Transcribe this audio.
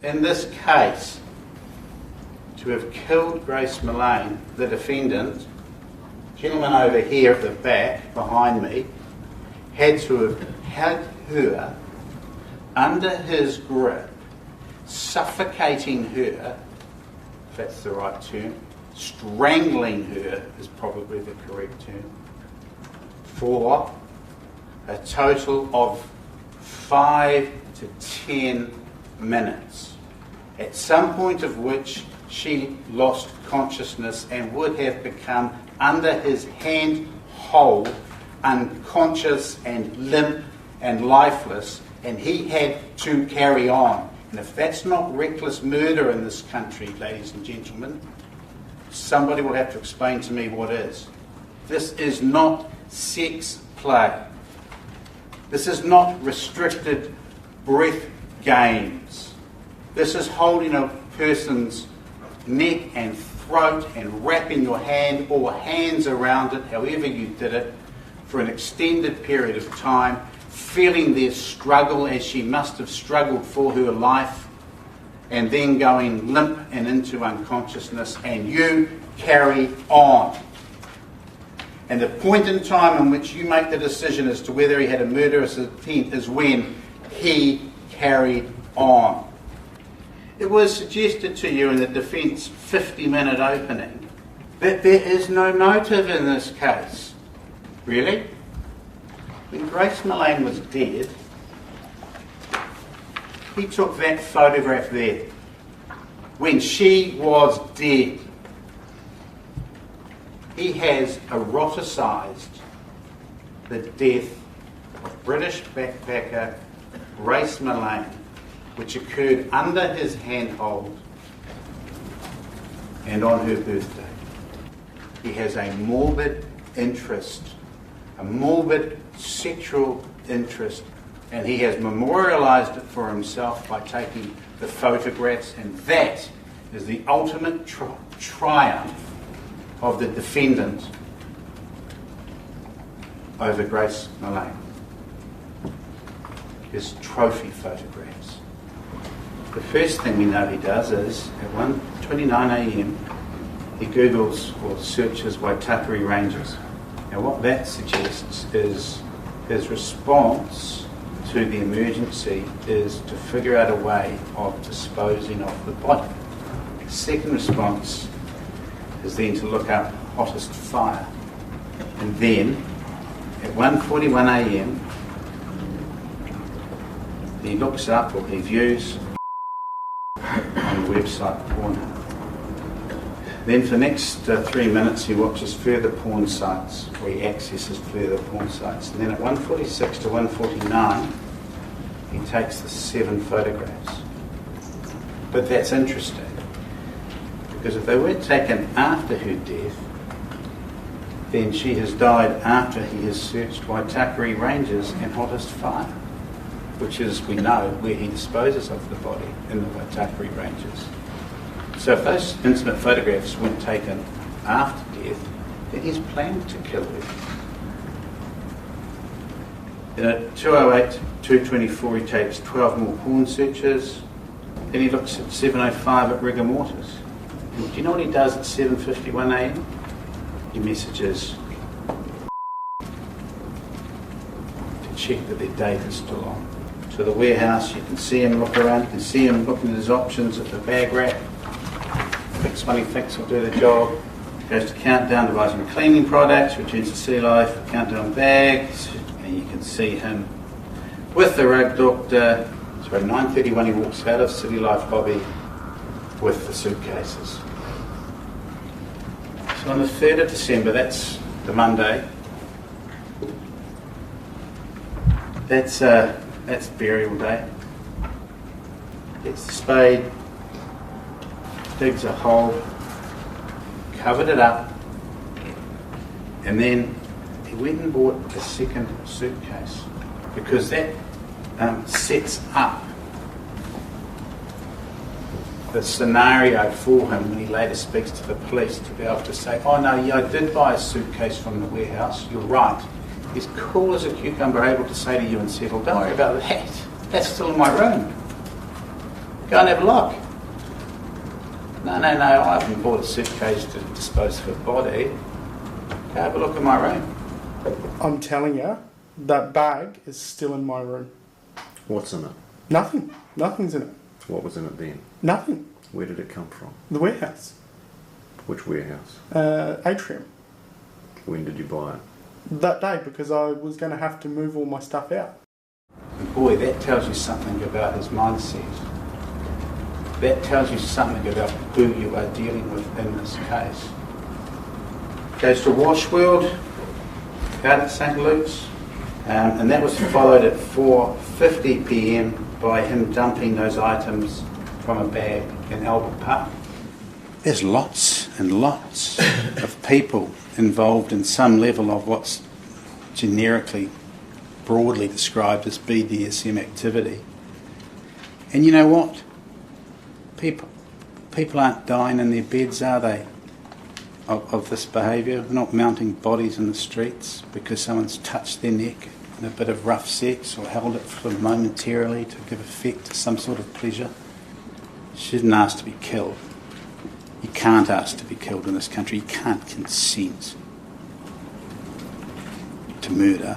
in this case, to have killed Grace Millane, the defendant, gentleman over here at the back, behind me, had to have had her under his grip, suffocating her, if that's the right term, strangling her is probably the correct term, for a total of 5 to 10 minutes, at some point of which she lost consciousness and would have become under his handhold, unconscious and limp and lifeless, and he had to carry on. And if that's not reckless murder in this country, ladies and gentlemen, somebody will have to explain to me what is. This is not sex play. This is not restricted breath games. This is holding a person's neck and throat and wrapping your hand or hands around it, however you did it, for an extended period of time, feeling their struggle as she must have struggled for her life, and then going limp and into unconsciousness, and you carry on. And the point in time in which you make the decision as to whether he had a murderous intent is when he carried on. It was suggested to you in the defence 50-minute opening that there is no motive in this case. Really? When Grace Millane was dead, he took that photograph there. When she was dead, he has eroticised the death of British backpacker Grace Millane, which occurred under his handhold and on her birthday. He has a morbid interest, a morbid sexual interest, and he has memorialised it for himself by taking the photographs, and that is the ultimate triumph of the defendant over Grace Millane. His trophy photographs. The first thing we know he does is, at 1:29 a.m, he Googles or searches Waitakere Ranges. Now what that suggests is his response to the emergency is to figure out a way of disposing of the body. The second response is then to look up hottest fire. And then, at 1:41 a.m, he looks up, or he views on the website Pornhub. Then for the next 3 minutes he watches further porn sites, or he accesses further porn sites. And then at 1:46 to 1:49 he takes the 7 photographs. But that's interesting, because if they weren't taken after her death, then she has died after he has searched Waitakere Ranges and hottest fire, which is, we know, where he disposes of the body, in the Waitakere Ranges. So if those intimate photographs weren't taken after death, then he's planned to kill her. Then at 2:08, 2:24 he takes 12 more porn searches. Then he looks at 7:05 at rigor mortis. And do you know what he does at 7:51 a.m? He messages to check that their date is still on. To the warehouse, you can see him look around, you can see him looking at his options at the bag rack. Picks one he thinks will do the job. Goes to countdown, devising cleaning products, returns to Sea Life, countdown bags, and you can see him with the rug doctor. So at 9:31 he walks out of City Life lobby with the suitcases. So on the 3rd of December, that's the Monday, that's burial day. Gets the spade, digs a hole, covered it up, and then he went and bought a second suitcase, because that sets up the scenario for him when he later speaks to the police, to be able to say, oh no, yeah, I did buy a suitcase from the warehouse, you're right. He's cool as a cucumber, able to say to you and settle, don't worry about that, that's still in my room. Go and have a look. No, I haven't bought a suitcase to dispose of a body. Go have a look in my room. I'm telling you, that bag is still in my room. What's in it? Nothing. Nothing's in it. What was in it then? Nothing. Where did it come from? The warehouse. Which warehouse? Atrium. When did you buy it? That day, because I was going to have to move all my stuff out. And boy, that tells you something about his mindset. That tells you something about who you are dealing with in this case. Goes to Washworld, out at St Luke's, and that was followed at 4:50 p.m. by him dumping those items from a bag in Albert Park. There's lots and lots of people involved in some level of what's generically, broadly described as BDSM activity. And you know what? People aren't dying in their beds, are they, of this behaviour? They're not mounting bodies in the streets because someone's touched their neck in a bit of rough sex or held it for momentarily to give effect to some sort of pleasure. You shouldn't ask to be killed. You can't ask to be killed in this country. You can't consent to murder.